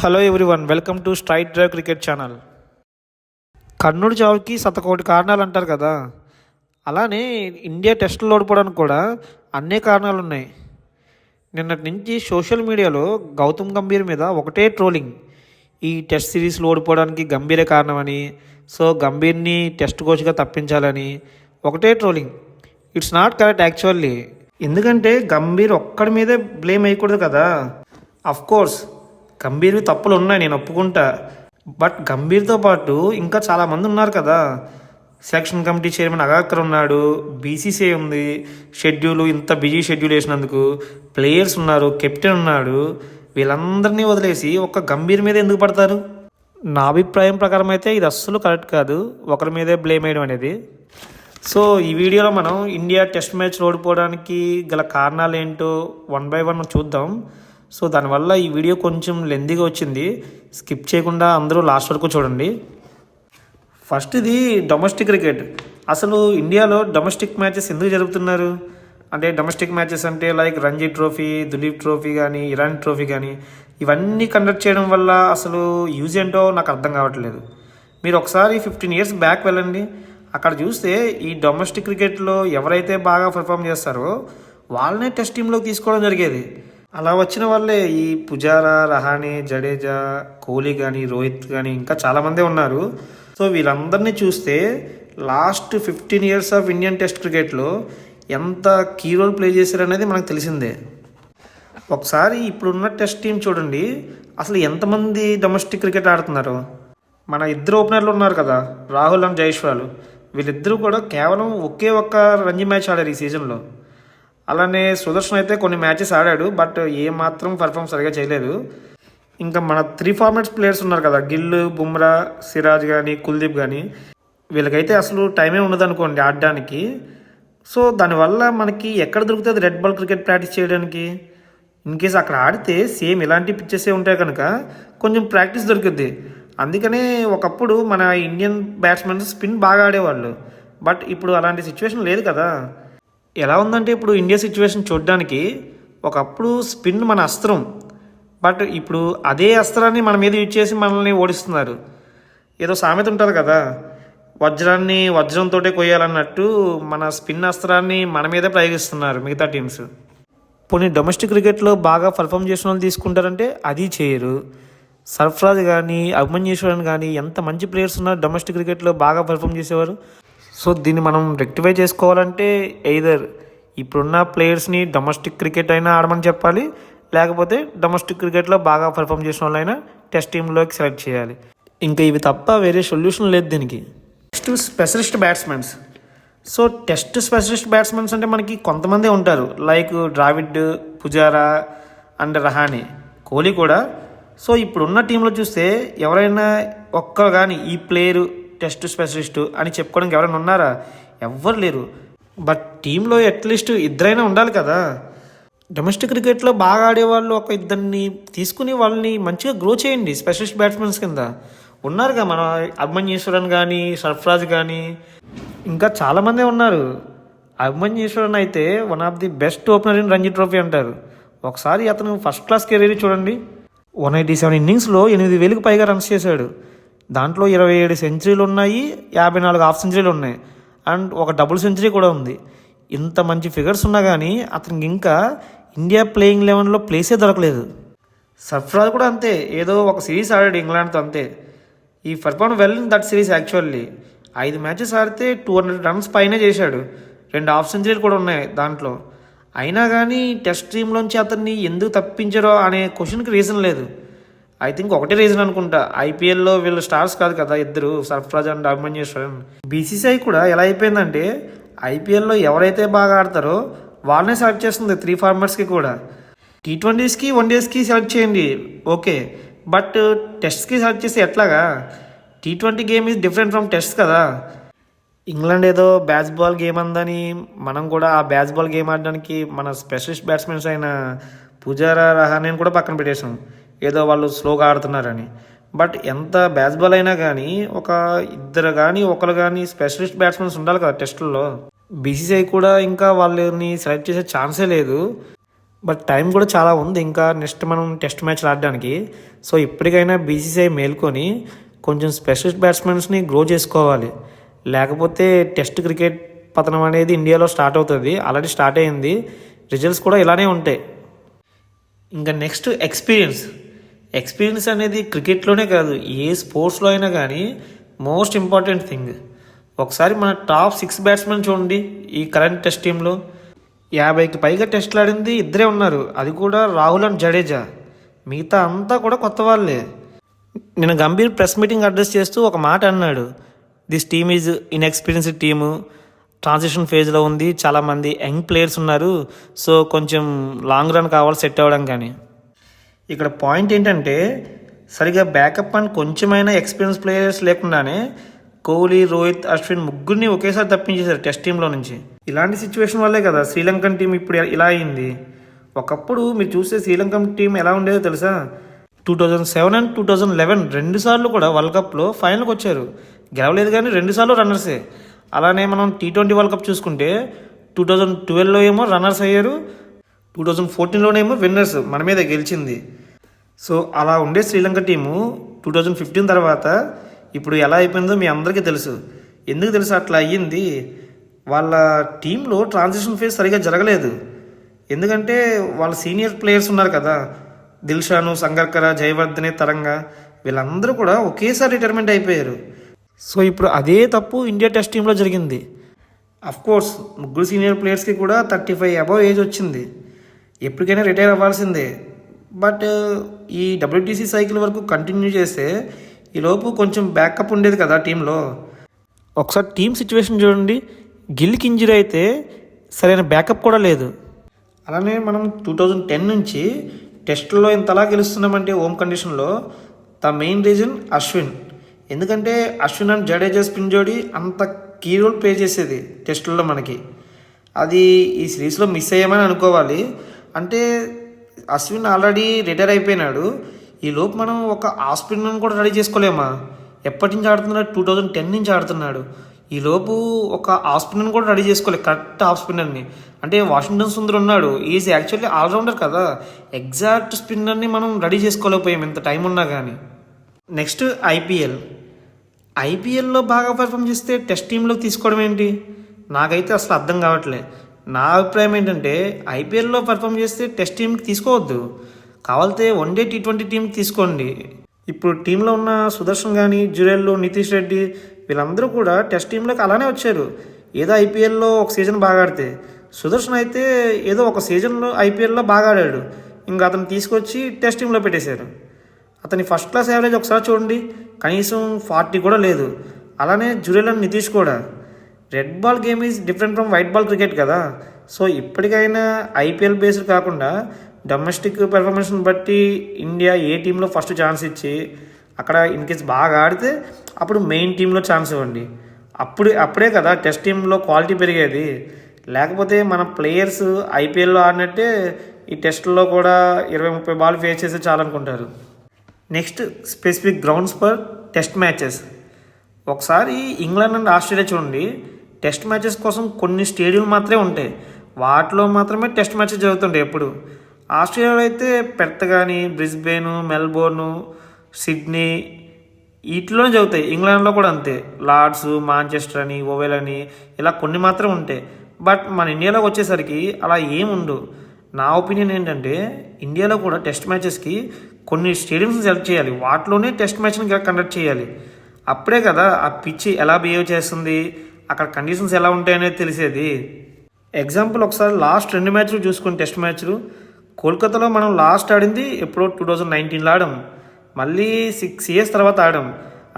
Hello everyone, welcome to straight drive cricket channel. Kurnool చావుకి శతకోటి కారణాలు అంటారు కదా, అలానే ఇండియా టెస్టులు ఓడిపోవడానికి కూడా అన్నీ కారణాలు ఉన్నాయి. నిన్నటి నుంచి సోషల్ మీడియాలో గౌతమ్ గంభీర్ మీద ఒకటే ట్రోలింగ్. ఈ టెస్ట్ సిరీస్లో ఓడిపోవడానికి గంభీరే కారణమని, సో గంభీర్ని టెస్ట్ కోచ్గా తప్పించాలని ఒకటే trolling. It's not correct actually. ఎందుకంటే గంభీర్ ఒక్కడి మీదే బ్లేమ్ వేయకూడదు కదా. కోర్స్ గంభీర్వి తప్పులు ఉన్నాయి, నేను ఒప్పుకుంటా. బట్ గంభీర్తో పాటు ఇంకా చాలామంది ఉన్నారు కదా. సెలక్షన్ కమిటీ చైర్మన్ అగాకర్ ఉన్నాడు, బీసీసీఐ ఉంది, షెడ్యూల్ ఇంత బిజీ షెడ్యూల్ వేసినందుకు ప్లేయర్స్ ఉన్నారు, కెప్టెన్ ఉన్నాడు. వీళ్ళందరినీ వదిలేసి ఒక్క గంభీర్ మీద ఎందుకు పడతారు? నా అభిప్రాయం ప్రకారం అయితే ఇది అస్సలు కరెక్ట్ కాదు, ఒకరి మీదే బ్లేమ్ వేయడం అనేది. సో ఈ వీడియోలో మనం ఇండియా టెస్ట్ మ్యాచ్ ఓడిపోవడానికి గల కారణాలు ఏంటో వన్ బై వన్ చూద్దాం. సో దానివల్ల ఈ వీడియో కొంచెం లెందీగా వచ్చింది, స్కిప్ చేయకుండా అందరూ లాస్ట్ వరకు చూడండి. ఫస్ట్ ఇది డొమెస్టిక్ క్రికెట్. అసలు ఇండియాలో డొమెస్టిక్ మ్యాచెస్ ఎందుకు జరుపుతున్నారు అంటే, డొమెస్టిక్ మ్యాచెస్ అంటే like Ranji trophy, Duleep trophy కానీ, ఇరాన్ ట్రోఫీ కానీ, ఇవన్నీ కండక్ట్ చేయడం వల్ల అసలు యూజ్ ఏంటో నాకు అర్థం కావట్లేదు. మీరు ఒకసారి 15 years బ్యాక్ వెళ్ళండి, అక్కడ చూస్తే ఈ డొమెస్టిక్ క్రికెట్లో ఎవరైతే బాగా పర్ఫామ్ చేస్తారో వాళ్ళనే టెస్ట్ టీంలోకి తీసుకోవడం జరిగేది. అలా వచ్చిన వాళ్ళే ఈ పుజారా, రహానే, జడేజా, కోహ్లీ కానీ, రోహిత్ కానీ ఇంకా చాలామందే ఉన్నారు. సో వీళ్ళందరినీ చూస్తే last 15 years of Indian test క్రికెట్లో ఎంత కీ రోల్ ప్లే చేశారనేది మనకు తెలిసిందే. ఒకసారి ఇప్పుడున్న టెస్ట్ టీం చూడండి, అసలు ఎంతమంది డొమెస్టిక్ క్రికెట్ ఆడుతున్నారు. మన ఇద్దరు ఓపెనర్లు ఉన్నారు కదా, రాహుల్ అండ్ జైస్వాల్. వీళ్ళిద్దరూ కూడా కేవలం ఒకే ఒక్క రంజీ మ్యాచ్ ఆడారు ఈ సీజన్లో. అలానే సుదర్శన్ అయితే కొన్ని మ్యాచెస్ ఆడాడు, బట్ ఏమాత్రం పర్ఫామ్ సరిగా చేయలేదు. ఇంకా మన 3 ఫార్మాట్స్ ప్లేయర్స్ ఉన్నారు కదా, గిల్, బుమ్రా, సిరాజ్ కానీ, కుల్దీప్ కానీ, వీళ్ళకైతే అసలు టైమే ఉండదు అనుకోండి ఆడడానికి. సో దానివల్ల మనకి ఎక్కడ దొరుకుతుంది రెడ్ బాల్ క్రికెట్ ప్రాక్టీస్ చేయడానికి. ఇన్ కేస్ అక్కడ ఆడితే సేమ్ ఇలాంటి పిచ్చెసే ఉంటాయి కనుక కొంచెం ప్రాక్టీస్ దొరుకుద్ది. అందుకనే ఒకప్పుడు మన ఇండియన్ బ్యాట్స్మెన్ స్పిన్ బాగా ఆడేవాళ్ళు, బట్ ఇప్పుడు అలాంటి సిచ్యువేషన్ లేదు కదా. ఎలా ఉందంటే ఇప్పుడు ఇండియా సిచ్యువేషన్ చూడడానికి ఒకప్పుడు స్పిన్ మన అస్త్రం, బట్ ఇప్పుడు అదే అస్త్రాన్ని మన మీద యూజ్ చేసి మనల్ని ఓడిస్తున్నారు. ఏదో సామెత ఉంటుంది కదా, వజ్రాన్ని వజ్రంతో కొయ్యాలన్నట్టు మన స్పిన్ అస్త్రాన్ని మన మీదే ప్రయోగిస్తున్నారు మిగతా టీమ్స్. పోనీ డొమెస్టిక్ క్రికెట్లో బాగా పర్ఫామ్ చేసిన వాళ్ళు తీసుకుంటారంటే అది చేయరు. సర్ఫరాజ్ కానీ, అభిమన్యూశ్వరన్ కానీ ఎంత మంచి ప్లేయర్స్ ఉన్నారు డొమెస్టిక్ క్రికెట్లో బాగా పర్ఫామ్ చేసేవారు. సో దీన్ని మనం రెక్టిఫై చేసుకోవాలంటే ఎయిదర్ ఇప్పుడున్న ప్లేయర్స్ని డొమెస్టిక్ క్రికెట్ అయినా ఆడమని చెప్పాలి, లేకపోతే డొమెస్టిక్ క్రికెట్లో బాగా పర్ఫామ్ చేసిన వాళ్ళైనా టెస్ట్ టీంలోకి సెలెక్ట్ చేయాలి. ఇంకా ఇవి తప్ప వేరే సొల్యూషన్ లేదు దీనికి. Next specialist batsmen. So test specialist batsmen అంటే మనకి కొంతమందే ఉంటారు, లైక్ ద్రావిడ్, పుజారా అండ్ రహానే, కోహ్లీ కూడా. సో ఇప్పుడున్న టీంలో చూస్తే ఎవరైనా ఒక్కరు కానీ ఈ ప్లేయరు టెస్ట్ స్పెషలిస్టు అని చెప్పుకోవడానికి ఎవరైనా ఉన్నారా? ఎవ్వరు లేరు. బట్ టీంలో అట్లీస్ట్ ఇద్దరైనా ఉండాలి కదా. డొమెస్టిక్ క్రికెట్లో బాగా ఆడేవాళ్ళు ఒక ఇద్దరిని తీసుకుని వాళ్ళని మంచిగా గ్రో చేయండి స్పెషలిస్ట్ బ్యాట్స్మెన్స్ కింద. ఉన్నారుగా మన అభిమన్యూశ్వరన్ కానీ, సర్ఫరాజ్ కానీ, ఇంకా చాలామందే ఉన్నారు. అభిమన్యూశ్వరన్ అయితే one of the best opener in Ranji trophy అంటారు. ఒకసారి అతను ఫస్ట్ క్లాస్ కెరీర్ చూడండి. 187 innings-లో 8,000కి పైగా రన్స్ చేశాడు. దాంట్లో 27 సెంచరీలు ఉన్నాయి, 54 హాఫ్ సెంచరీలు ఉన్నాయి, అండ్ ఒక డబుల్ సెంచరీ కూడా ఉంది. ఇంత మంచి ఫిగర్స్ ఉన్నా కానీ అతనికి ఇంకా ఇండియా ప్లేయింగ్ 11లో ప్లేసే దొరకలేదు. సర్ఫరాజ్ కూడా అంతే, ఏదో ఒక సిరీస్ ఆడాడు ఇంగ్లాండ్తో అంతే. ఈ perform well in that series actually. 5 matches ఆడితే 200 runs పైనే చేశాడు, 2 హాఫ్ సెంచరీలు కూడా ఉన్నాయి దాంట్లో. అయినా కానీ టెస్ట్ టీంలోంచి అతన్ని ఎందుకు తప్పించారో అనే క్వశ్చన్కి రీజన్ లేదు. ఐ థింక్ ఒకటే రీజన్ అనుకుంటా, ఐపీఎల్లో వీళ్ళు స్టార్స్ కాదు కదా ఇద్దరు, సర్ఫరాజ్ అండ్ అభిమన్యూశ్వరన్. బీసీసీఐ కూడా ఎలా అయిపోయిందంటే ఐపీఎల్లో ఎవరైతే బాగా ఆడతారో వాళ్ళనే సెలెక్ట్ చేస్తుంది 3 ఫార్మాట్స్కి కూడా. T20s-కి, 1days-కి సెలెక్ట్ చేయండి ఓకే, బట్ టెస్ట్స్కి సెలెక్ట్ చేస్తే ఎట్లాగా? T20 game is different from test కదా. ఇంగ్లాండ్ ఏదో బ్యాట్స్బాల్ గేమ్ అందని మనం కూడా ఆ బ్యాట్స్బాల్ గేమ్ ఆడడానికి మన స్పెషలిస్ట్ బ్యాట్స్మెన్స్ అయిన పుజారా, రహానేని కూడా పక్కన పెట్టేసాం, ఏదో వాళ్ళు స్లోగా ఆడుతున్నారని. బట్ ఎంత బ్యాట్స్బాల్ అయినా కానీ ఒక ఇద్దరు కానీ ఒకరు కానీ స్పెషలిస్ట్ బ్యాట్స్మెన్స్ ఉండాలి కదా టెస్టుల్లో. బీసీసీఐ కూడా ఇంకా వాళ్ళని సెలెక్ట్ చేసే ఛాన్సే లేదు. బట్ టైం కూడా చాలా ఉంది ఇంకా నెక్స్ట్ మనం టెస్ట్ మ్యాచ్లు ఆడడానికి. సో ఇప్పటికైనా బీసీసీఐ మేల్కొని కొంచెం స్పెషలిస్ట్ బ్యాట్స్మెన్స్ని గ్రో చేసుకోవాలి. లేకపోతే టెస్ట్ క్రికెట్ పతనం అనేది ఇండియాలో స్టార్ట్ అవుతుంది. ఆల్రెడీ స్టార్ట్ అయింది. రిజల్ట్స్ కూడా ఇలానే ఉంటాయి. ఇంకా నెక్స్ట్ ఎక్స్పీరియన్స్ అనేది క్రికెట్లోనే కాదు, ఏ స్పోర్ట్స్లో అయినా కానీ మోస్ట్ ఇంపార్టెంట్ థింగ్. ఒకసారి మన టాప్ 6 బ్యాట్స్మెన్ చూడండి ఈ కరెంట్ టెస్ట్ టీంలో. 50కి పైగా టెస్ట్లు ఆడింది ఇద్దరే ఉన్నారు, అది కూడా రాహుల్ అండ్ జడేజా. మిగతా అంతా కూడా కొత్త వాళ్ళే. నేను గంభీర్ ప్రెస్ మీటింగ్ అడ్రస్ చేస్తూ ఒక మాట అన్నాడు, this team is inexperienced team, transition ఫేజ్లో ఉంది, చాలామంది యంగ్ ప్లేయర్స్ ఉన్నారు, సో కొంచెం లాంగ్ రన్ కావాలి సెట్ అవ్వడం. కానీ ఇక్కడ పాయింట్ ఏంటంటే సరిగా బ్యాకప్ అండ్ కొంచెమైనా ఎక్స్పీరియన్స్ ప్లేయర్స్ లేకుండానే కోహ్లీ, రోహిత్, అశ్విన్ ముగ్గురిని ఒకేసారి తప్పించేశారు టెస్ట్ టీంలో నుంచి. ఇలాంటి సిచ్యువేషన్ వల్లే కదా శ్రీలంకన్ టీం ఇప్పుడు ఇలా అయింది. ఒకప్పుడు మీరు చూస్తే శ్రీలంకన్ టీం ఎలా ఉండేదో తెలుసా? 2007 అండ్ 2011 రెండుసార్లు కూడా వరల్డ్ కప్లో ఫైనల్కి వచ్చారు. గెలవలేదు కానీ 2 సార్లు రన్నర్సే. అలానే మనం T20 వరల్డ్ కప్ చూసుకుంటే 2012లో ఏమో రన్నర్స్ అయ్యారు, 2014లోనేమో విన్నర్స్ మన మీద గెలిచింది. సో అలా ఉండే శ్రీలంక టీము 2015 తర్వాత ఇప్పుడు ఎలా అయిపోయిందో మీ అందరికీ తెలుసు. ఎందుకు తెలుసు అట్లా అయ్యింది? వాళ్ళ టీంలో ట్రాన్సిషన్ ఫేజ్ సరిగా జరగలేదు. ఎందుకంటే వాళ్ళ సీనియర్ ప్లేయర్స్ ఉన్నారు కదా, దిల్షాను, సంగక్కర, జయవర్ధనే, తరంగ, వీళ్ళందరూ కూడా ఒకేసారి రిటైర్మెంట్ అయిపోయారు. సో ఇప్పుడు అదే తప్పు ఇండియా టెస్ట్ టీంలో జరిగింది. కోర్స్ ముగ్గురు సీనియర్ ప్లేయర్స్కి కూడా 35 అబవ్ ఏజ్ వచ్చింది, ఎప్పటికైనా రిటైర్ అవ్వాల్సిందే. బట్ ఈ WTC సైకిల్ వరకు కంటిన్యూ చేస్తే ఈలోపు కొంచెం బ్యాకప్ ఉండేది కదా టీంలో. ఒకసారి టీం సిచ్యువేషన్ చూడండి, గిల్కి ఇంజరీ అయితే సరైన బ్యాకప్ కూడా లేదు. అలానే మనం 2010 నుంచి టెస్టుల్లో ఇంతలా గెలుస్తున్నామంటే హోమ్ కండిషన్లో ద మెయిన్ రీజన్ అశ్విన్. ఎందుకంటే అశ్విన్ అండ్ జడేజా స్పిన్ జోడీ అంత కీ రోల్ ప్లే చేసేది టెస్టుల్లో మనకి. అది ఈ సిరీస్లో మిస్ అయ్యామని అనుకోవాలి. అంటే అశ్విన్ ఆల్రెడీ రిటైర్ అయిపోయినాడు, ఈలోపు మనం ఒక ఆఫ్ స్పిన్నర్ని కూడా రెడీ చేసుకోలేమా? ఎప్పటి నుంచి ఆడుతున్నాడు? 2010 నుంచి ఆడుతున్నాడు. ఈలోపు ఒక ఆఫ్ స్పిన్నర్ని కూడా రెడీ చేసుకోలేదు, కరెక్ట్ ఆఫ్ స్పిన్నర్ని. అంటే వాషింగ్టన్ సుందర్ ఉన్నాడు, ఈజ్ యాక్చువల్లీ ఆల్రౌండర్ కదా, ఎగ్జాక్ట్ స్పిన్నర్ని మనం రెడీ చేసుకోలేకపోయాం ఇంత టైం ఉన్నా కానీ. నెక్స్ట్ ఐపీఎల్లో బాగా పర్ఫామ్ చేస్తే టెస్ట్ టీంలోకి తీసుకోవడం ఏంటి? నాకైతే అసలు అర్థం కావట్లే. నా అభిప్రాయం ఏంటంటే ఐపీఎల్లో పర్ఫామ్ చేస్తే టెస్ట్ టీంకి తీసుకోవద్దు, కావాలితే వన్డే T20 టీంకి తీసుకోండి. ఇప్పుడు టీంలో ఉన్న సుదర్శన్ కానీ, జురెల్, నితీష్ రెడ్డి వీళ్ళందరూ కూడా టెస్ట్ టీంలోకి అలానే వచ్చారు. ఏదో ఐపీఎల్లో ఒక సీజన్ బాగా ఆడితే, సుదర్శన్ అయితే ఏదో ఒక సీజన్లో ఐపీఎల్లో బాగా ఆడాడు, ఇంకా అతను తీసుకొచ్చి టెస్ట్ టీంలో పెట్టేశారు. అతని ఫస్ట్ క్లాస్ యావరేజ్ ఒకసారి చూడండి, కనీసం 40 కూడా లేదు. అలానే జురెల్ అండ్ నితీష్ కూడా. Red ball game is different from white ball cricket కదా. సో ఇప్పటికైనా ఐపీఎల్ బేస్డ్ కాకుండా డొమెస్టిక్ పెర్ఫార్మెన్స్ని బట్టి ఇండియా ఏ టీంలో ఫస్ట్ ఛాన్స్ ఇచ్చి అక్కడ ఇన్ కేస్ బాగా ఆడితే అప్పుడు మెయిన్ టీంలో ఛాన్స్ ఇవ్వండి. అప్పుడే కదా టెస్ట్ టీంలో క్వాలిటీ పెరిగేది. లేకపోతే మన ప్లేయర్స్ ఐపీఎల్లో ఆడినట్టే ఈ టెస్ట్లో కూడా 20-30 బాల్ ఫేస్ చేస్తే చాలనుకుంటారు. Next specific grounds for test matches. ఒకసారి ఇంగ్లాండ్ అండ్ ఆస్ట్రేలియా చూడండి, టెస్ట్ మ్యాచెస్ కోసం కొన్ని స్టేడియం మాత్రమే ఉంటాయి, వాటిలో మాత్రమే టెస్ట్ మ్యాచెస్ జరుగుతుంటాయి ఎప్పుడు. ఆస్ట్రేలియాలో అయితే పెర్త్ కానీ, బ్రిస్బేను, మెల్బోర్ను, సిడ్నీ వీటిలోనే జరుగుతాయి. ఇంగ్లాండ్లో కూడా అంతే, లార్డ్స్, మాంచెస్టర్ అని, ఓవెల్ అని ఇలా కొన్ని మాత్రం ఉంటాయి. బట్ మన ఇండియాలోకి వచ్చేసరికి అలా ఏముండవు. నా ఒపీనియన్ ఏంటంటే ఇండియాలో కూడా టెస్ట్ మ్యాచెస్కి కొన్ని స్టేడియంస్ని సెలెక్ట్ చేయాలి, వాటిలోనే టెస్ట్ మ్యాచ్ని కండక్ట్ చేయాలి. అప్పుడే కదా ఆ పిచ్ ఎలా బిహేవ్ చేస్తుంది, అక్కడ కండిషన్స్ ఎలా ఉంటాయనేది తెలిసేది. ఎగ్జాంపుల్ ఒకసారి లాస్ట్ 2 మ్యాచ్లు చూసుకుని టెస్ట్ మ్యాచ్లు, కోల్కతాలో మనం లాస్ట్ ఆడింది ఎప్పుడో 2019లో ఆడాం, మళ్ళీ 6 years తర్వాత ఆడాం.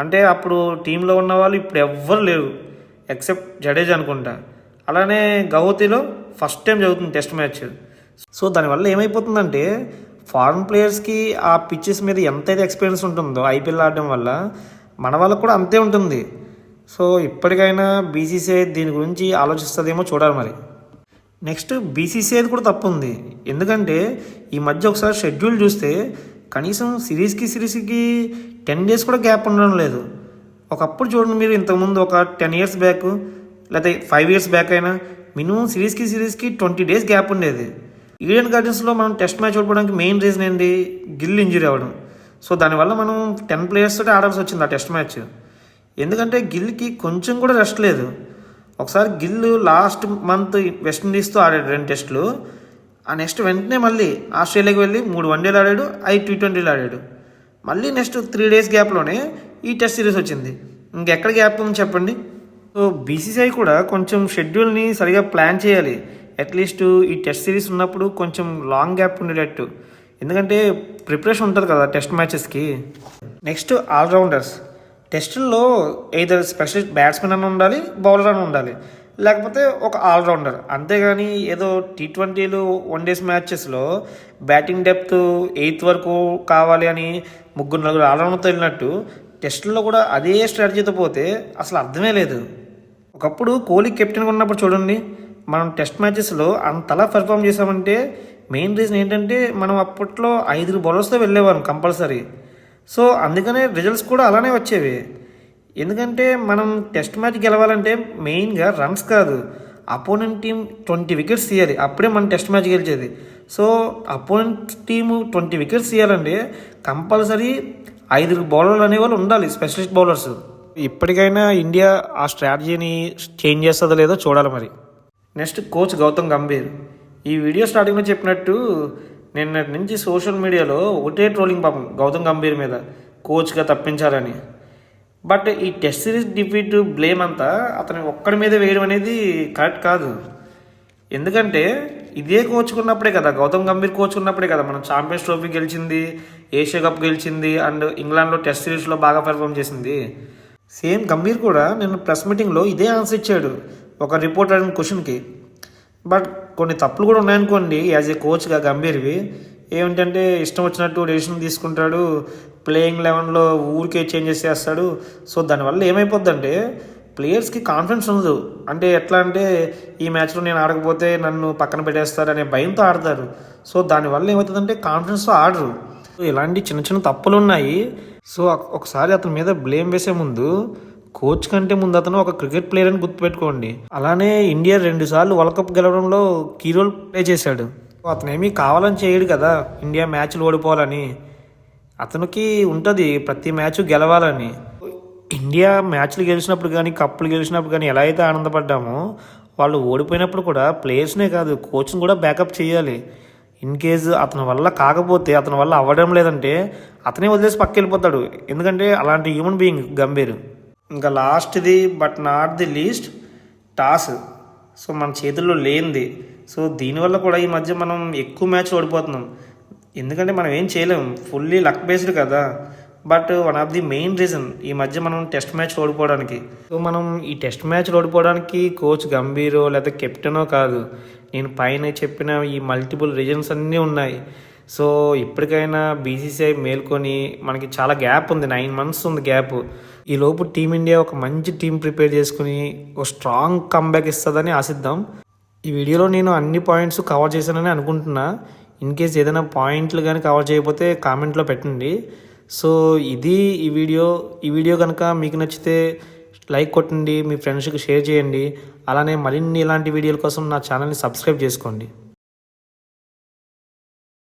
అంటే అప్పుడు టీంలో ఉన్న వాళ్ళు ఇప్పుడు ఎవ్వరు లేరు ఎక్సెప్ట్ జడేజా అనుకుంటా. అలానే గౌహతిలో ఫస్ట్ టైం జరుగుతుంది టెస్ట్ మ్యాచ్. సో దానివల్ల ఏమైపోతుందంటే ఫారెన్ ప్లేయర్స్కి ఆ పిచ్చెస్ మీద ఎంతైతే ఎక్స్పీరియన్స్ ఉంటుందో ఐపీఎల్ ఆడడం వల్ల మన వాళ్ళకు కూడా అంతే ఉంటుంది. సో ఇప్పటికైనా బీసీసీఐ దీని గురించి ఆలోచిస్తుందేమో చూడాలి మరి. నెక్స్ట్ బీసీసీఐది కూడా తప్పు ఉంది. ఎందుకంటే ఈ మధ్య ఒకసారి షెడ్యూల్ చూస్తే కనీసం సిరీస్కి 10 days కూడా గ్యాప్ ఉండడం లేదు. ఒకప్పుడు చూడండి మీరు, ఇంతకుముందు ఒక 10 years బ్యాక్ లేకపోతే 5 years బ్యాక్ అయినా మినిమం సిరీస్కి 20 days గ్యాప్ ఉండేది. ఈడెన్ గార్డెన్స్లో మనం టెస్ట్ మ్యాచ్ ఓడిపోవడానికి మెయిన్ రీజన్ ఏంటి? గిల్ ఇంజరీ అవ్వడం. సో దానివల్ల మనం 10 ప్లేయర్స్ తోటి ఆడాల్సి వచ్చింది ఆ టెస్ట్ మ్యాచ్. ఎందుకంటే గిల్కి కొంచెం కూడా రెస్ట్ లేదు. ఒకసారి గిల్ లాస్ట్ మంత్ వెస్టిండీస్తో ఆడాడు 2 టెస్టులు. ఆ నెక్స్ట్ వెంటనే మళ్ళీ ఆస్ట్రేలియాకి వెళ్ళి 3 వన్డేలు ఆడాడు, 5 T20లు ఆడాడు. మళ్ళీ నెక్స్ట్ 3 days గ్యాప్లోనే ఈ టెస్ట్ సిరీస్ వచ్చింది. ఇంకెక్కడ గ్యాప్ ఉంది చెప్పండి? సో బీసీసీఐ కూడా కొంచెం షెడ్యూల్ని సరిగా ప్లాన్ చేయాలి. అట్లీస్ట్ ఈ టెస్ట్ సిరీస్ ఉన్నప్పుడు కొంచెం లాంగ్ గ్యాప్ ఉండేటట్టు. ఎందుకంటే ప్రిపరేషన్ ఉంటుంది కదా టెస్ట్ మ్యాచెస్కి. Next allrounders. టెస్టుల్లో ఏదర్ స్పెషలిస్ట్ బ్యాట్స్మెన్ అని ఉండాలి, బౌలర్ అని ఉండాలి, లేకపోతే ఒక ఆల్రౌండర్. అంతేగాని ఏదో T20లు 1 days మ్యాచెస్లో బ్యాటింగ్ డెప్త్ 8th వరకు కావాలి అని 3-4 ఆల్రౌండర్తో వెళ్ళినట్టు టెస్టుల్లో కూడా అదే స్ట్రాటజీతో పోతే అసలు అర్థమే లేదు. ఒకప్పుడు కోహ్లీ కెప్టెన్గా ఉన్నప్పుడు చూడండి, మనం టెస్ట్ మ్యాచెస్లో అంతలా పెర్ఫామ్ చేసామంటే మెయిన్ రీజన్ ఏంటంటే మనం అప్పట్లో 5 బౌలర్స్తో వెళ్ళేవాళ్ళం కంపల్సరీ. సో అందుకనే రిజల్ట్స్ కూడా అలానే వచ్చేవి. ఎందుకంటే మనం టెస్ట్ మ్యాచ్ గెలవాలంటే మెయిన్గా రన్స్ కాదు, అపోనెంట్ టీం 20 వికెట్స్ తీయాలి, అప్పుడే మనం టెస్ట్ మ్యాచ్ గెలిచేది. సో అపోనెంట్ టీము 20 వికెట్స్ తీయాలంటే కంపల్సరీ 5 బౌలర్లు అనేవాళ్ళు ఉండాలి, స్పెషలిస్ట్ బౌలర్స్. ఇప్పటికైనా ఇండియా ఆ స్ట్రాటజీని చేంజ్ చేస్తుందో లేదో చూడాలి మరి. Next coach Gautam Gambhir. ఈ వీడియో స్టార్టింగ్లో చెప్పినట్టు నిన్నటి నుంచి సోషల్ మీడియాలో ఒకటే ట్రోలింగ్ పాపం గౌతమ్ గంభీర్ మీద, కోచ్గా తప్పించాలని. బట్ ఈ టెస్ట్ సిరీస్ డిఫీట్ బ్లేమ్ అంతా అతని ఒక్కడి మీద వేయడం అనేది కరెక్ట్ కాదు. ఎందుకంటే ఇదే కోచ్ ఉన్నప్పుడే కదా, గౌతమ్ గంభీర్ కోచ్ ఉన్నప్పుడే కదా మనం ఛాంపియన్స్ ట్రోఫీ గెలిచింది, ఏషియా కప్ గెలిచింది, అండ్ ఇంగ్లాండ్లో టెస్ట్ సిరీస్లో బాగా పెర్ఫామ్ చేసింది. సేమ్ గంభీర్ కూడా నిన్న ప్రెస్ మీటింగ్లో ఇదే ఆన్సర్ ఇచ్చాడు ఒక రిపోర్టర్ అడిగిన క్వశ్చన్కి. బట్ కొన్ని తప్పులు కూడా ఉన్నాయనుకోండి యాజ్ ఏ కోచ్గా గంభీర్వి. ఏమిటంటే ఇష్టం వచ్చినట్టు డెసిషన్ తీసుకుంటాడు, ప్లేయింగ్ 11లో ఊరికే చేంజెస్ చేస్తాడు. సో దానివల్ల ఏమైపోద్దంటే ప్లేయర్స్కి కాన్ఫిడెన్స్ ఉండదు. అంటే ఎట్లా అంటే ఈ మ్యాచ్లో నేను ఆడకపోతే నన్ను పక్కన పెట్టేస్తారు అనే భయంతో ఆడతారు. సో దానివల్ల ఏమవుతుందంటే కాన్ఫిడెన్స్తో ఆడరు. సో ఇలాంటి చిన్న చిన్న తప్పులు ఉన్నాయి. సో ఒకసారి అతని మీద బ్లేమ్ వేసే ముందు కోచ్ కంటే ముందు అతను ఒక క్రికెట్ ప్లేయర్ అని గుర్తుపెట్టుకోండి. అలానే ఇండియా 2 సార్లు వరల్డ్ కప్ గెలవడంలో కీ రోల్ ప్లే చేశాడు. అతను ఏమీ కావాలని చేయడు కదా ఇండియా మ్యాచ్లు ఓడిపోవాలని. అతనికి ఉంటుంది ప్రతి మ్యాచ్ గెలవాలని. ఇండియా మ్యాచ్లు గెలిచినప్పుడు కానీ కప్పులు గెలిచినప్పుడు కానీ ఎలా అయితే ఆనందపడ్డామో, వాళ్ళు ఓడిపోయినప్పుడు కూడా ప్లేయర్స్నే కాదు కోచ్ని కూడా బ్యాకప్ చేయాలి. ఇన్ కేసు అతని వల్ల కాకపోతే, అతని వల్ల అవ్వడం లేదంటే అతనే వదిలేసి పక్క వెళ్ళిపోతాడు. ఎందుకంటే అలాంటి హ్యూమన్ బీయింగ్ గంభీర్. ఇంకా లాస్ట్ది but not the least toss. So మన చేతుల్లో లేనిది. సో దీనివల్ల కూడా ఈ మధ్య మనం ఎక్కువ మ్యాచ్లు ఓడిపోతున్నాం. ఎందుకంటే మనం ఏం చేయలేం, ఫుల్లీ లక్ బేస్డ్ కదా. But one of the main reason ఈ మధ్య మనం టెస్ట్ మ్యాచ్ ఓడిపోవడానికి. సో మనం ఈ టెస్ట్ మ్యాచ్ ఓడిపోవడానికి కోచ్ గంభీరో లేదా కెప్టెనో కాదు, నేను పైన చెప్పిన ఈ మల్టిపుల్ రీజన్స్ అన్నీ ఉన్నాయి. సో ఇప్పటికైనా బీసీసీఐ మేల్కొని, మనకి చాలా గ్యాప్ ఉంది, 9 months ఉంది గ్యాప్. ఈ లోపు టీమిండియా ఒక మంచి టీం ప్రిపేర్ చేసుకుని ఒక స్ట్రాంగ్ కమ్బ్యాక్ ఇస్తుందని ఆశిద్దాం. ఈ వీడియోలో నేను అన్ని పాయింట్స్ కవర్ చేశానని అనుకుంటున్నా. ఇన్ కేస్ ఏదైనా పాయింట్లు కానీ కవర్ చేయకపోతే కామెంట్లో పెట్టండి. సో ఇది ఈ వీడియో కనుక మీకు నచ్చితే లైక్ కొట్టండి, మీ ఫ్రెండ్స్కి షేర్ చేయండి. అలానే మరిన్ని ఇలాంటి వీడియోల కోసం నా ఛానల్ని సబ్స్క్రైబ్ చేసుకోండి.